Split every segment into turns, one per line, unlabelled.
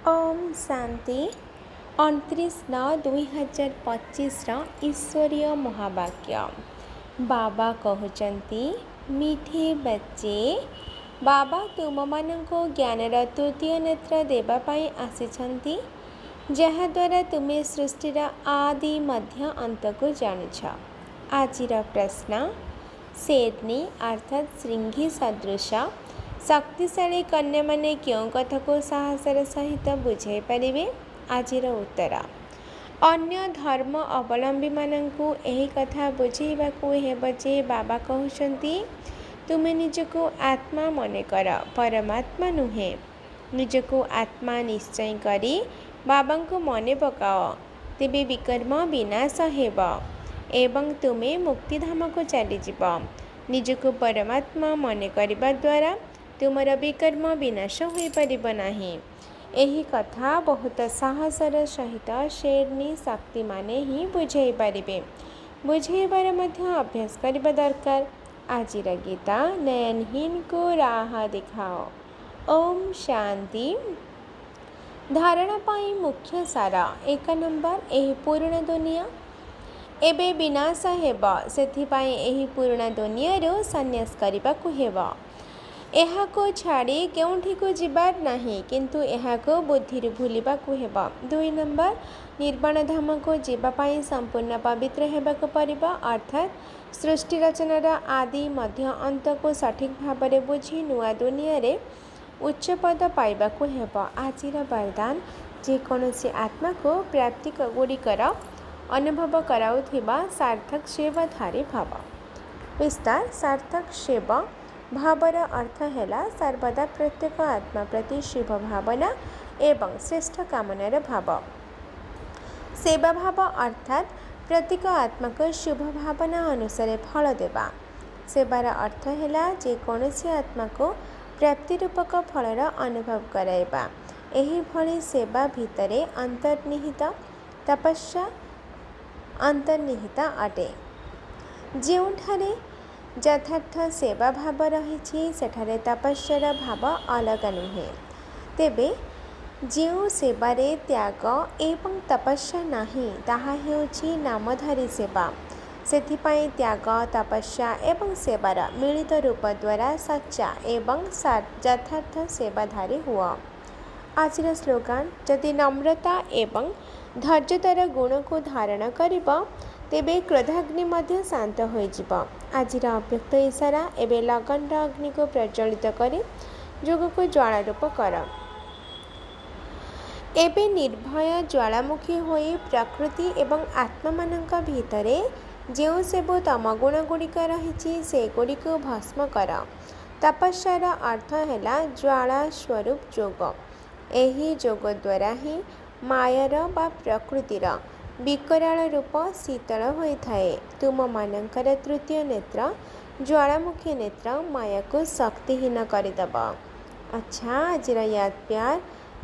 ओम शांति 29/9/2025 ईश्वरीय महावाक्य। बाबा कहते मीठे बच्चे, बाबा तुम मानको ज्ञानर तृतीय नेत्र देवाई आसिछंती, जहाद्वारा तुम्हें सृष्टिर आदि मध्य अंत को जानुछ। आजिर प्रश्न, शेरनी अर्थात श्रृंगी सदृश शक्तिशाली कन्या माने क्यों कथा को साहसर सहित बुझाई पारे? आजिर उत्तर, अन्य धर्म अवलंबी मानंकु एही कथा बुझेइबाकु हेब जे बाबा कहउछंती तुमे निजको आत्मा मने कर, परमात्मा नुहे। निजको आत्मा निश्चय करी बाबांको मने पकाओ, तेबे विकर्म विनाश हेब एवं तुमे मुक्तिधाम को चली जीव। निजको परमात्मा मने करिबा द्वारा तुमर विकर्म विनाश होई परिबो नाही। एही कथा बहुत साहसर सहित शेरनी शक्ति माने ही बुझाई पारिबे। बुझेइबार मध्य अभ्यास करिबा दरकार। आजिर गीता, नयनहीन को राह दिखाओ। ओम शांति। धारणा पाई मुख्य सार 1 नंबर, एही पूर्ण दुनिया एबे विनाश हेब, सेथिपाई एही पूर्ण दुनियारो सन्यास करिबाकु हेब। एहाको छाड़ी केउठी को जिबार नाही, किंतु एहाको बुद्धिरु भूलिबाकु हेब। 2 नंबर, निर्वाण धाम को जीवापाई संपूर्ण पवित्र हेबाकु परिब, अर्थात सृष्टि रचनार आदि मध्य अंत को सठिक भावरे बुझी नुआ दुनिया रे उच्च पद पाइबाकु हेब। आजिर वरदान, जेकोसी आत्मा को प्राप्ति गुड़िकर अनुभव कराउथिबा सार्थक सेवाधारी भाव। विस्तार, सार्थक सेवा भावर अर्थ है सर्वदा प्रत्येक आत्मा प्रति शुभ भावना एवं श्रेष्ठ कामनार भाव। सेवा भाव अर्थात प्रत्येक आत्मा को शुभ भावना अनुसार फल देवा। सेवार अर्थ है जेकोसी आत्मा को प्राप्ति रूपक फलर अनुभव कराइबा। एही भली सेवा भितरे अंतर्निहित तपस्या अंतर्निहित अटे। ଯେଉଁଠାରେ ଯଥାର୍ଥ ସେବା ଭାବ ରହିଛି ସେଠାରେ ତପସ୍ୟାର ଭାବ ଅଲଗା ନୁହେଁ। ତେବେ ଯେଉଁ ସେବାରେ ତ୍ୟାଗ ଏବଂ ତପସ୍ୟା ନାହିଁ ତାହା ହେଉଛି ନାମଧାରୀ ସେବା। ସେଥିପାଇଁ ତ୍ୟାଗ, ତପସ୍ୟା ଏବଂ ସେବାର ମିଳିତ ରୂପ ଦ୍ୱାରା ସଚ୍ଚା ଏବଂ ଯଥାର୍ଥ ସେବାଧାରୀ ହୁଅ। ଆଜିର ସ୍ଲୋଗାନ, ଯଦି ନମ୍ରତା ଏବଂ ଧୈର୍ଯ୍ୟତାର ଗୁଣକୁ ଧାରଣ କରିବ ତେବେ କ୍ରୋଧାଗ୍ନି ମଧ୍ୟ ଶାନ୍ତ ହୋଇଯିବ। ଆଜିର ଅବ୍ୟକ୍ତ ଇଶାରା, ଏବେ ଲଗନର ଅଗ୍ନିକୁ ପ୍ରଜ୍ୱଳିତ କରି ଯୋଗକୁ ଜ୍ୱାଳା ରୂପ କର। ଏବେ ନିର୍ଭୟ ଜ୍ୱାଳାମୁଖୀ ହୋଇ ପ୍ରକୃତି ଏବଂ ଆତ୍ମାମାନଙ୍କ ଭିତରେ ଯେଉଁ ସବୁ ତମଗୁଣ ଗୁଡ଼ିକ ରହିଛି ସେଗୁଡ଼ିକୁ ଭସ୍ମ କର। ତପସ୍ୟାର ଅର୍ଥ ହେଲା ଜ୍ୱାଳା ସ୍ୱରୂପ ଯୋଗ। ଏହି ଯୋଗ ଦ୍ୱାରା ହିଁ ମାୟାର ବା ପ୍ରକୃତିର ବିକରାଳ ରୂପ ଶୀତଳ ହୋଇଥାଏ। ତୁମମାନଙ୍କର ତୃତୀୟ ନେତ୍ର ଜ୍ୱାଳାମୁଖୀ ନେତ୍ର ମାୟାକୁ ଶକ୍ତିହୀନ କରିଦେବ। ଆଚ୍ଛା, ଆଜିର ୟାଦ ପ୍ୟାର,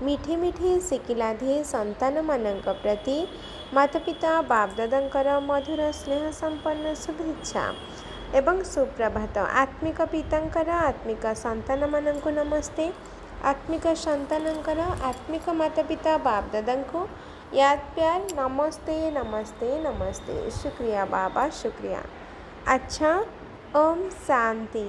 ମିଠି ମିଠି ଶିକିଲାଧି ସନ୍ତାନମାନଙ୍କ ପ୍ରତି ମାତାପିତା ବାପଦାଦାଙ୍କର ମଧୁର ସ୍ନେହ ସମ୍ପନ୍ନ ଶୁଭେଚ୍ଛା ଏବଂ ସୁପ୍ରଭାତ। ଆତ୍ମିକ ପିତାଙ୍କର ଆତ୍ମିକ ସନ୍ତାନମାନଙ୍କୁ ନମସ୍ତେ। ଆତ୍ମିକ ସନ୍ତାନଙ୍କର ଆତ୍ମିକ ମାତାପିତା ବାପଦାଦାଙ୍କୁ याद प्यार, नमस्ते नमस्ते नमस्ते। शुक्रिया बाबा, शुक्रिया। अच्छा, ओम शांति।